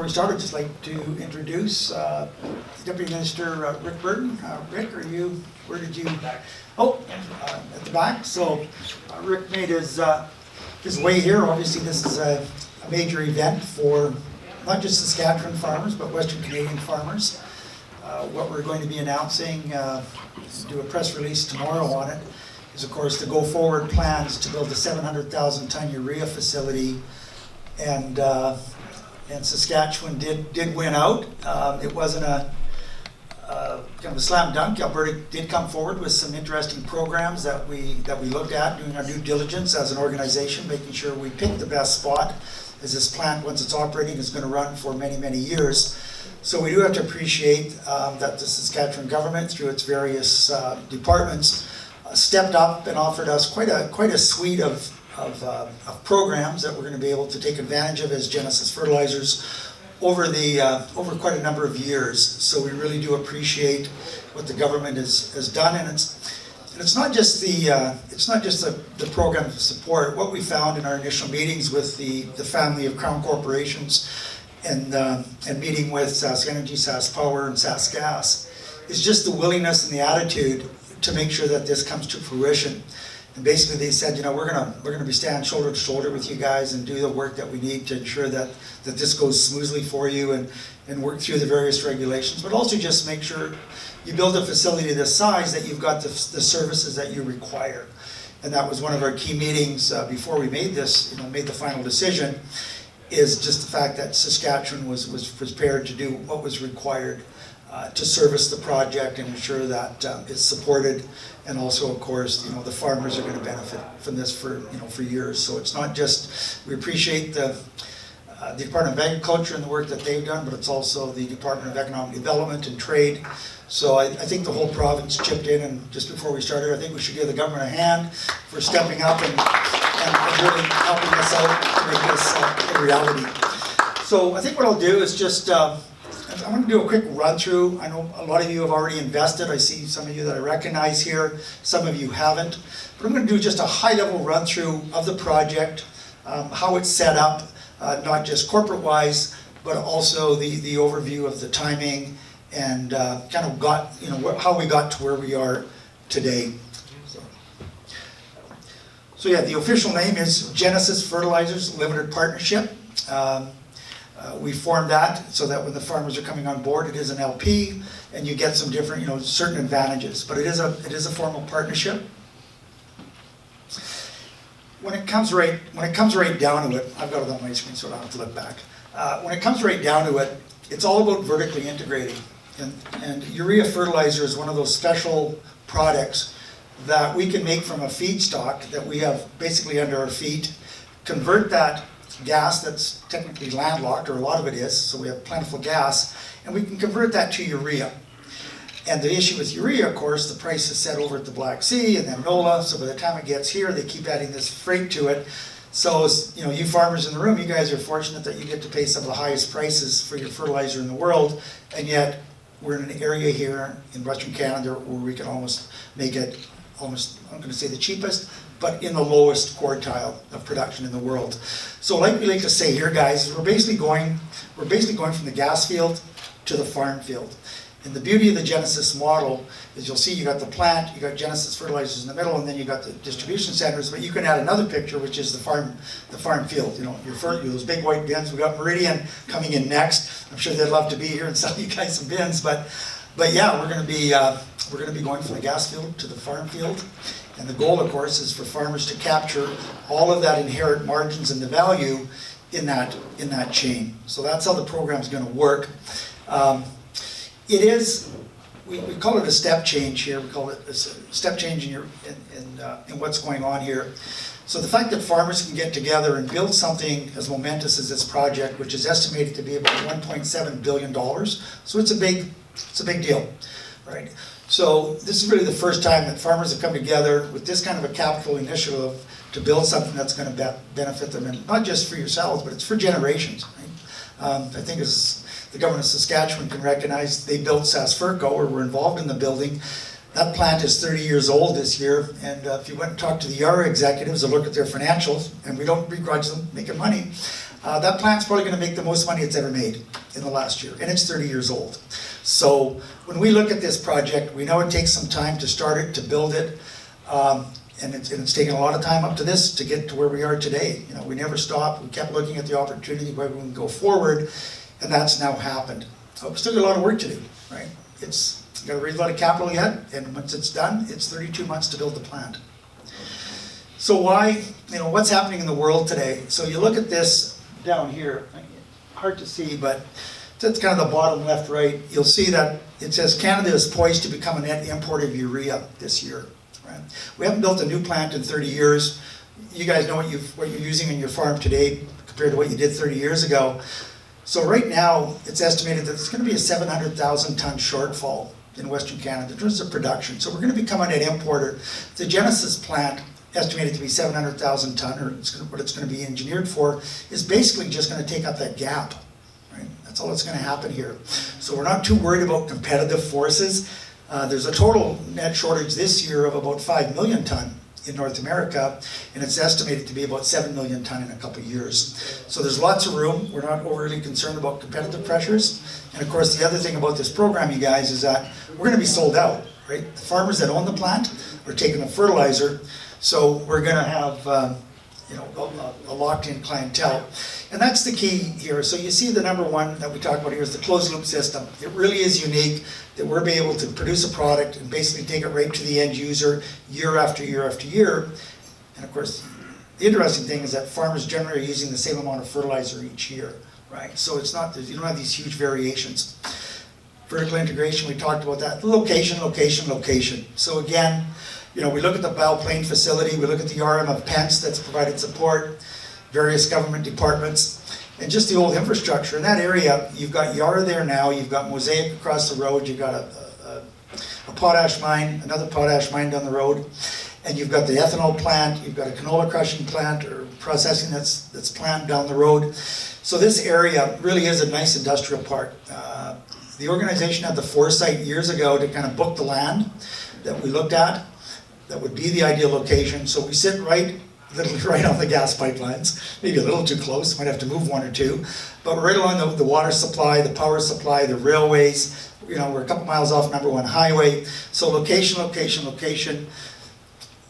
Before we start, I'd just like to introduce Deputy Minister Rick Burton. Rick, where did you? Oh, at the back. So Rick made his way here. Obviously, this is a major event for not just Saskatchewan farmers, but Western Canadian farmers. What we're going to be announcing, do a press release tomorrow on it, is of course the go-forward plans to build a 700,000 ton urea facility, and Saskatchewan did win out. It wasn't a kind of a slam dunk. Alberta did come forward with some interesting programs that we looked at, doing our due diligence as an organization, making sure we picked the best spot, as this plant, once it's operating, is going to run for many, many years. So we do have to appreciate that the Saskatchewan government, through its various departments, stepped up and offered us quite a suite of programs that we're going to be able to take advantage of as Genesis Fertilizers over quite a number of years. So we really do appreciate what the government has done, and it's not just the program of support. What we found in our initial meetings with the family of Crown corporations and meeting with Sask Energy, Sask Power, and Sask Gas is just the willingness and the attitude to make sure that this comes to fruition. And basically they said, you know, we're gonna be standing shoulder to shoulder with you guys and do the work that we need to ensure that this goes smoothly for you, and work through the various regulations, but also just make sure you build a facility this size that you've got the services that you require. And that was one of our key meetings before we made this, made the final decision, is just the fact that Saskatchewan was prepared to do what was required to service the project and ensure that it's supported, and also, of course, the farmers are going to benefit from this for years. So it's not just, we appreciate the Department of Agriculture and the work that they've done, but it's also the Department of Economic Development and Trade. So I think the whole province chipped in, and just before we started, I think we should give the government a hand for stepping up and really helping us out to make this a reality. So I think what I'll do is just, I'm going to do a quick run through. I know a lot of you have already invested. I see some of you that I recognize here, some of you haven't. But I'm going to do just a high level run through of the project, how it's set up, not just corporate wise, but also the overview of the timing, and kind of how we got to where we are today. So yeah, the official name is Genesis Fertilizers Limited Partnership. We formed that so that when the farmers are coming on board, it is an LP, and you get some different, certain advantages. But it is a formal partnership. When it comes right down to it, I've got it on my screen, so I don't have to look back. When it comes right down to it, it's all about vertically integrating. And urea fertilizer is one of those special products that we can make from a feedstock that we have basically under our feet, convert that gas that's technically landlocked, or a lot of it is, so we have plentiful gas, and we can convert that to urea. And the issue with urea, of course, the price is set over at the Black Sea and then NOLA, so by the time it gets here, they keep adding this freight to it. So, you farmers in the room, you guys are fortunate that you get to pay some of the highest prices for your fertilizer in the world, and yet we're in an area here in Western Canada where we can almost make it I'm going to say the cheapest, but in the lowest quartile of production in the world. So like we like to say here, guys, we're basically going from the gas field to the farm field. And the beauty of the Genesis model is, you'll see you got the plant, you got Genesis Fertilizers in the middle, and then you got the distribution centers, but you can add another picture, which is the farm field. Those big white bins. We got Meridian coming in next. I'm sure they'd love to be here and sell you guys some bins, but yeah, we're going to be going from the gas field to the farm field. And the goal, of course, is for farmers to capture all of that inherent margins and the value in that chain. So that's how the program is going to work. We call it a step change here. We call it a step change in what's going on here. So the fact that farmers can get together and build something as momentous as this project, which is estimated to be about $1.7 billion, so it's a big deal, right? So this is really the first time that farmers have come together with this kind of a capital initiative to build something that's going to benefit them, and not just for yourselves, but it's for generations. Right? I think as the government of Saskatchewan can recognize, they built Saskferco, or were involved in the building. That plant is 30 years old this year, and if you went and talked to the URA executives and look at their financials, and we don't begrudge them making money, that plant's probably going to make the most money it's ever made in the last year, and it's 30 years old. So when we look at this project, we know it takes some time to start it, to build it, and it's taken a lot of time up to this to get to where we are today. You know, we never stopped. We kept looking at the opportunity where we can go forward, and that's now happened. So we've still got a lot of work to do, right? It's got to raise a lot of capital yet, and once it's done, it's 32 months to build the plant. So why, you know, what's happening in the world today? So you look at this down here, hard to see, but that's kind of the bottom left, right. You'll see that it says Canada is poised to become a net importer of urea this year. Right? We haven't built a new plant in 30 years. You guys know what you're using in your farm today compared to what you did 30 years ago. So right now, it's estimated that it's going to be a 700,000 ton shortfall in Western Canada in terms of production. So we're going to become a net importer. The Genesis plant, estimated to be 700,000 ton, or what it's going to be engineered for, is basically just going to take up that gap. Right? That's all that's going to happen here. So we're not too worried about competitive forces. There's a total net shortage this year of about 5 million ton in North America, and it's estimated to be about 7 million ton in a couple of years. So there's lots of room. We're not overly concerned about competitive pressures. And of course, the other thing about this program, you guys, is that we're going to be sold out, right? The farmers that own the plant are taking the fertilizer, so we're going to have you know, a locked-in clientele. And that's the key here. So you see the number one that we talk about here is the closed-loop system. It really is unique that we're able to produce a product and basically take it right to the end user year after year after year. And of course, the interesting thing is that farmers generally are using the same amount of fertilizer each year, right? So it's not, you don't have these huge variations. Vertical integration, we talked about that. Location, location, location. So again, you know, we look at the Belle Plaine facility, we look at the RM of Pence that's provided support, various government departments, and just the old infrastructure. In that area, you've got Yara there now, you've got Mosaic across the road, you've got a potash mine, another potash mine down the road, and you've got the ethanol plant, you've got a canola crushing plant or processing that's planned down the road. So this area really is a nice industrial park. The organization had the foresight years ago to kind of book the land that we looked at. That would be the ideal location. So we sit literally right on the gas pipelines, maybe a little too close, might have to move one or two, but right along the water supply, the power supply, the railways. You know, we're a couple miles off number one highway. So location, location, location.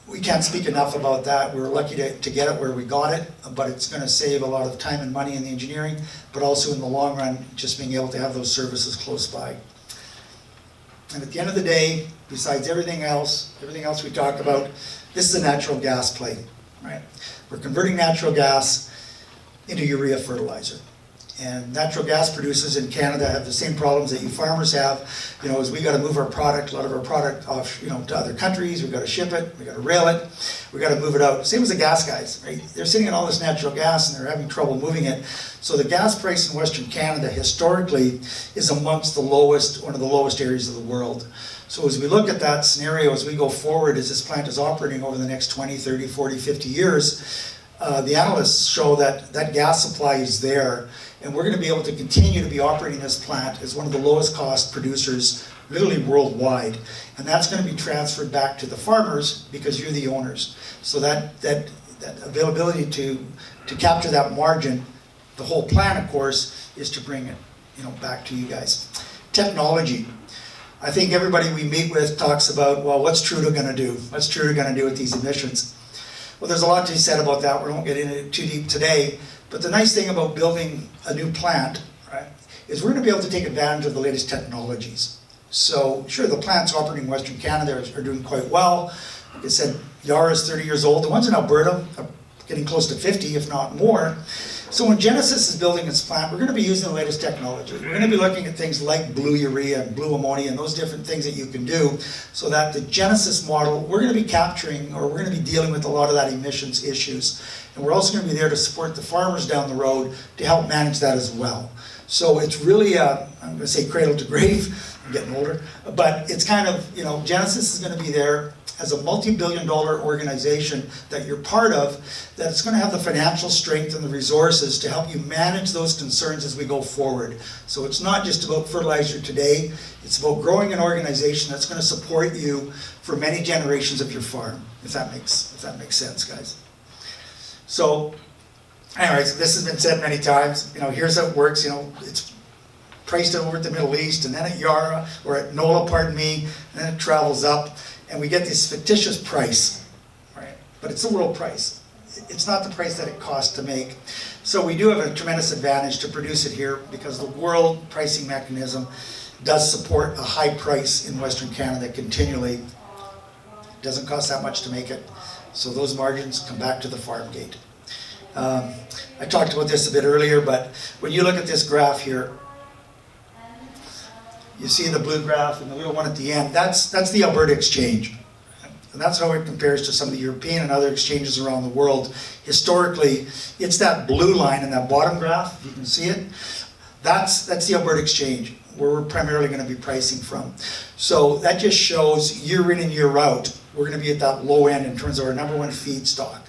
We can't speak enough about that. We were lucky to get it where we got it, but it's going to save a lot of time and money in the engineering, but also in the long run, just being able to have those services close by. And at the end of the day, besides everything else we talk about, this is a natural gas play, right? We're converting natural gas into urea fertilizer. And natural gas producers in Canada have the same problems that you farmers have. You know, as we got to move our product, a lot of our product off, you know, to other countries. We've got to ship it, we've got to rail it, we've got to move it out. Same as the gas guys, right? They're sitting on all this natural gas and they're having trouble moving it. So the gas price in Western Canada historically is amongst the lowest, one of the lowest areas of the world. So as we look at that scenario, as we go forward, as this plant is operating over the next 20, 30, 40, 50 years, the analysts show that that gas supply is there, and we're going to be able to continue to be operating this plant as one of the lowest cost producers literally worldwide. And that's going to be transferred back to the farmers because you're the owners. So that availability to capture that margin, the whole plan, of course, is to bring it, you know, back to you guys. Technology. I think everybody we meet with talks about, well, what's Trudeau going to do? What's Trudeau going to do with these emissions? Well, there's a lot to be said about that. We won't get into it too deep today. But the nice thing about building a new plant, right, is we're going to be able to take advantage of the latest technologies. So, sure, the plants operating in Western Canada are doing quite well. Like I said, Yara is 30 years old. The ones in Alberta are getting close to 50, if not more. So when Genesis is building its plant, we're going to be using the latest technology. We're going to be looking at things like blue urea and blue ammonia and those different things that you can do so that the Genesis model, we're going to be capturing, or we're going to be dealing with a lot of that emissions issues. And we're also going to be there to support the farmers down the road to help manage that as well. So it's really, I'm going to say cradle to grave, I'm getting older, but it's kind of, you know, Genesis is going to be there as a multi-billion-dollar organization that you're part of, that's going to have the financial strength and the resources to help you manage those concerns as we go forward. So it's not just about fertilizer today, it's about growing an organization that's going to support you for many generations of your farm, if that makes sense, guys. So Anyways, this has been said many times. You know, here's how it works. You know, it's priced over at the Middle East, and then at Yara, or at NOLA, pardon me, and then it travels up, and we get this fictitious price, right? But it's the world price. It's not the price that it costs to make. So we do have a tremendous advantage to produce it here because the world pricing mechanism does support a high price in Western Canada continually. It doesn't cost that much to make it, so those margins come back to the farm gate. I talked about this a bit earlier, but when you look at this graph here, you see the blue graph and the little one at the end, that's the Alberta exchange. And that's how it compares to some of the European and other exchanges around the world. Historically, it's that blue line in that bottom graph, if you can see it, that's the Alberta exchange, where we're primarily going to be pricing from. So that just shows year in and year out, we're going to be at that low end in terms of our number one feedstock.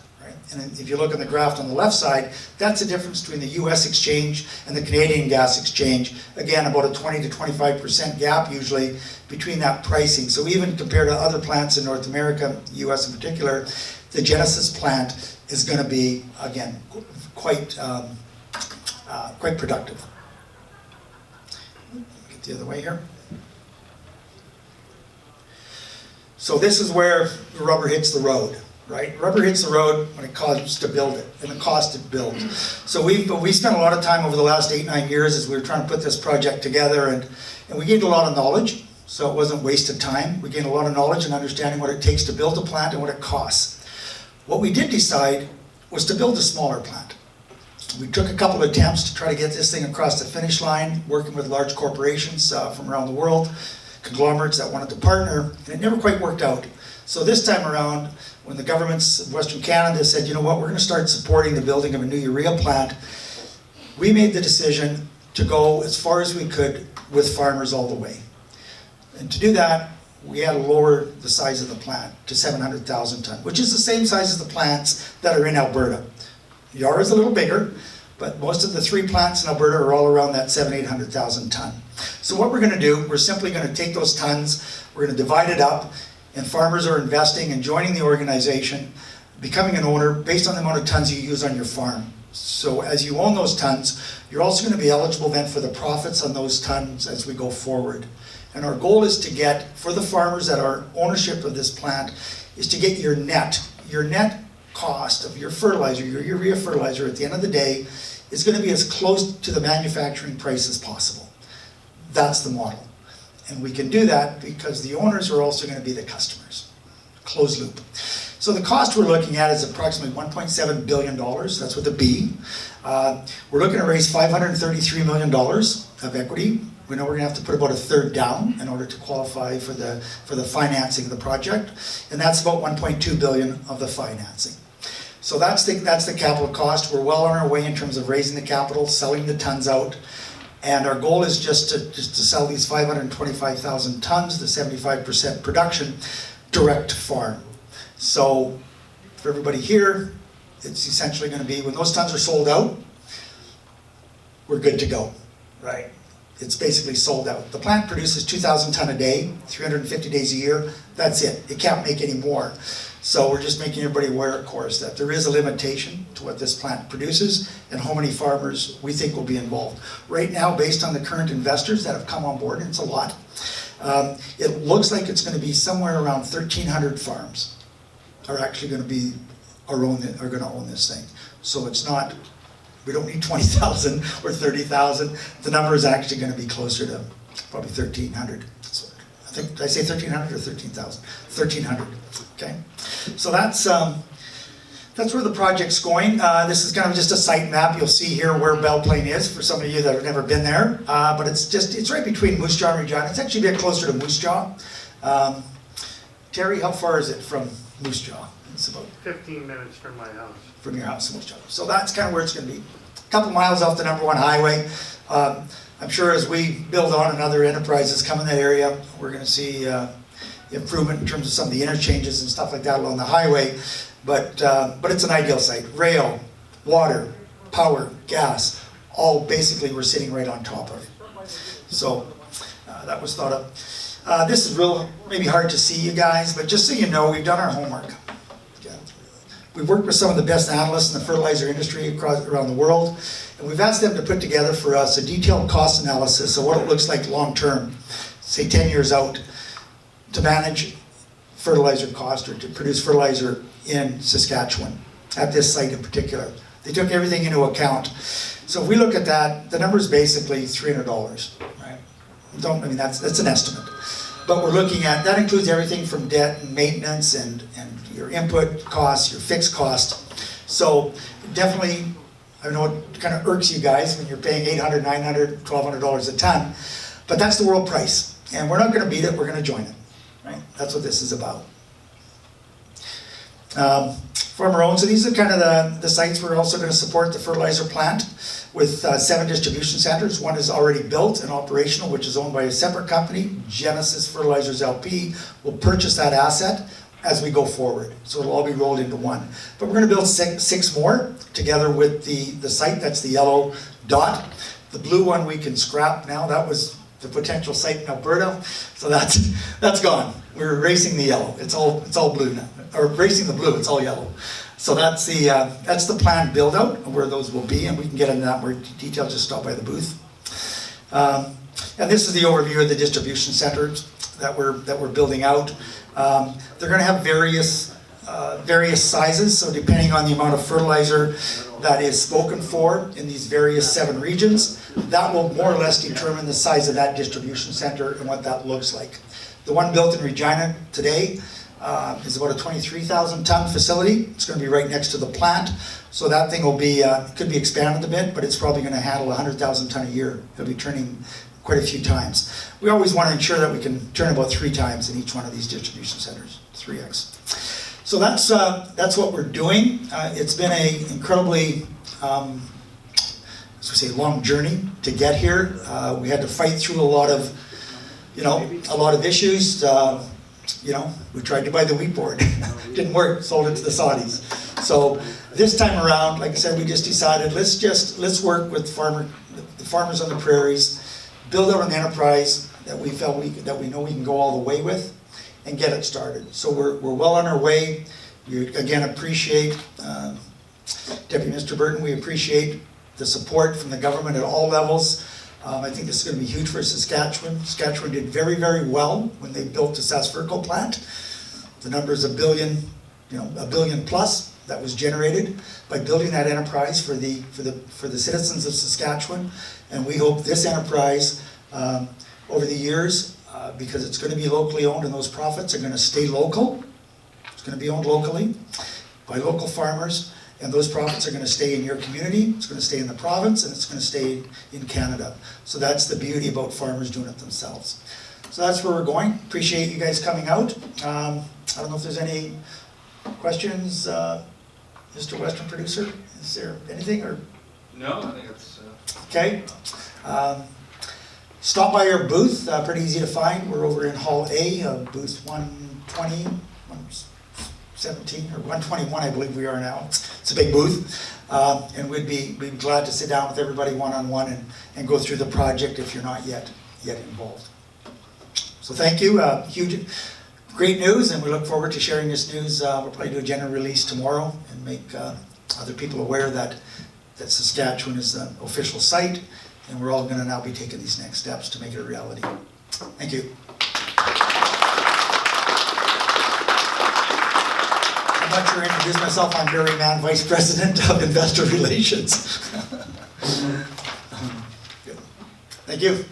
And if you look at the graph on the left side, that's the difference between the US exchange and the Canadian gas exchange. Again, about a 20 to 25% gap usually between that pricing. So even compared to other plants in North America, US in particular, the Genesis plant is going to be, again, quite productive. Get the other way here. So this is where the rubber hits the road. Right? Rubber hits the road when it costs to build it, and the cost to build. So we spent a lot of time over the last 8-9 years as we were trying to put this project together, and we gained a lot of knowledge, so it wasn't wasted time. We gained a lot of knowledge and understanding what it takes to build a plant and what it costs. What we did decide was to build a smaller plant. We took a couple of attempts to try to get this thing across the finish line, working with large corporations from around the world, conglomerates that wanted to partner, and it never quite worked out. So this time around, when the governments of Western Canada said, you know what, we're going to start supporting the building of a new urea plant, we made the decision to go as far as we could with farmers all the way. And to do that, we had to lower the size of the plant to 700,000 ton, which is the same size as the plants that are in Alberta. Yara is a little bigger, but most of the 3 plants in Alberta are all around that 800,000 ton. So what we're going to do, we're simply going to take those tons, we're going to divide it up, and farmers are investing and joining the organization, becoming an owner based on the amount of tons you use on your farm. So as you own those tons, you're also going to be eligible then for the profits on those tons as we go forward. And our goal is to get, for the farmers that are ownership of this plant, is to get your net cost of your fertilizer, your urea fertilizer at the end of the day, is going to be as close to the manufacturing price as possible. That's the model. And we can do that because the owners are also going to be the customers. Closed loop. So the cost we're looking at is approximately $1.7 billion. That's with a B. We're looking to raise $533 million of equity. We know we're going to have to put about a third down in order to qualify for the financing of the project. And that's about $1.2 billion of the financing. So that's the capital cost. We're well on our way in terms of raising the capital, selling the tons out. And our goal is just to sell these 525,000 tons, the 75% production, direct to farm. So for everybody here, it's essentially going to be, when those tons are sold out, we're good to go, right? It's basically sold out. The plant produces 2,000 ton a day, 350 days a year. That's it. It can't make any more. So we're just making everybody aware, of course, that there is a limitation to what this plant produces and how many farmers we think will be involved. Right now, based on the current investors that have come on board, and it's a lot, it looks like it's going to be somewhere around 1,300 farms are actually going to be are going to own this thing. So it's not, we don't need 20,000 or 30,000. The number is actually going to be closer to probably 1,300. So I think, did I say 1,300 or 13,000? 1,300. Okay. So that's where the project's going. This is kind of just a site map. You'll see here where Belle Plaine is for some of you that have never been there. But it's right between Moose Jaw and Regina. It's actually a bit closer to Moose Jaw. Terry, how far is it from Moose Jaw? It's about 15 minutes from my house. From your house in Moose Jaw. So that's kind of where it's going to be. A couple miles off the #1 highway. I'm sure as we build on and other enterprises come in that area, we're going to see improvement in terms of some of the interchanges and stuff like that along the highway. But it's an ideal site. Rail, water, power, gas, all basically we're sitting right on top of. So that was thought of. This is maybe hard to see, you guys, but just so you know, we've done our homework. We've worked with some of the best analysts in the fertilizer industry around the world, and we've asked them to put together for us a detailed cost analysis of what it looks like long-term, say 10 years out, to manage fertilizer cost or to produce fertilizer in Saskatchewan, at this site in particular. They took everything into account. So if we look at that, the number is basically $300, right? That's an estimate. But we're looking at, that includes everything from debt and maintenance and your input costs, your fixed cost. So definitely, I know it kind of irks you guys when you're paying $800, $900, $1,200 a ton, but that's the world price. And we're not gonna beat it, we're gonna join it, right? That's what this is about. Farmer owned, so these are kind of the sites. We're also gonna support the fertilizer plant with 7 distribution centers. One is already built and operational, which is owned by a separate company. Genesis Fertilizers LP will purchase that asset as we go forward. So it'll all be rolled into one. But we're gonna build six more together with the site, that's the yellow dot. The blue one we can scrap now. That was the potential site in Alberta. So that's gone. We're erasing the yellow. It's all blue now. Or erasing the blue, it's all yellow. So that's the planned build out of where those will be, and we can get into that more detail, just stop by the booth. And this is the overview of the distribution centers that we're building out. They're gonna have various sizes, so depending on the amount of fertilizer that is spoken for in these various 7 regions, that will more or less determine the size of that distribution center and what that looks like. The one built in Regina today is about a 23,000 ton facility. It's going to be right next to the plant, so that thing will be could be expanded a bit, but it's probably going to handle 100,000 ton a year. It'll be turning quite a few times. We always want to ensure that we can turn about 3 times in each one of these distribution centers, 3x. So that's what we're doing. It's been a incredibly long journey to get here. We had to fight through a lot of issues. We tried to buy the wheat board. Didn't work, sold it to the Saudis. So this time around, like I said, we just decided let's work with the farmers on the prairies, build out an enterprise that we know we can go all the way with, and get it started. So we're well on our way. We again appreciate Deputy Mr. Burton. We appreciate the support from the government at all levels. I think this is going to be huge for Saskatchewan. Saskatchewan did very, very well when they built the Saskatchewan plant. The number is $1 billion plus that was generated by building that enterprise for the citizens of Saskatchewan. And we hope this enterprise, over the years, because it's going to be locally owned and those profits are going to stay local. It's going to be owned locally by local farmers. And those profits are going to stay in your community, it's going to stay in the province, and it's going to stay in Canada. So that's the beauty about farmers doing it themselves. So that's where we're going. Appreciate you guys coming out. I don't know if there's any questions, Mr. Western Producer. Is there anything? Or no, I think it's okay. Stop by our booth. Pretty easy to find. We're over in Hall A, booth 120. 117 or 121, I believe we are now. It's a big booth, and we'd be glad to sit down with everybody one-on-one and go through the project if you're not yet involved. So thank you. Great news, and we look forward to sharing this news. We'll probably do a general release tomorrow and make other people aware that Saskatchewan is the official site, and we're all going to now be taking these next steps to make it a reality. Thank you. I'm not sure I introduced myself. I'm Barry Mann, Vice President of Investor Relations. Thank you.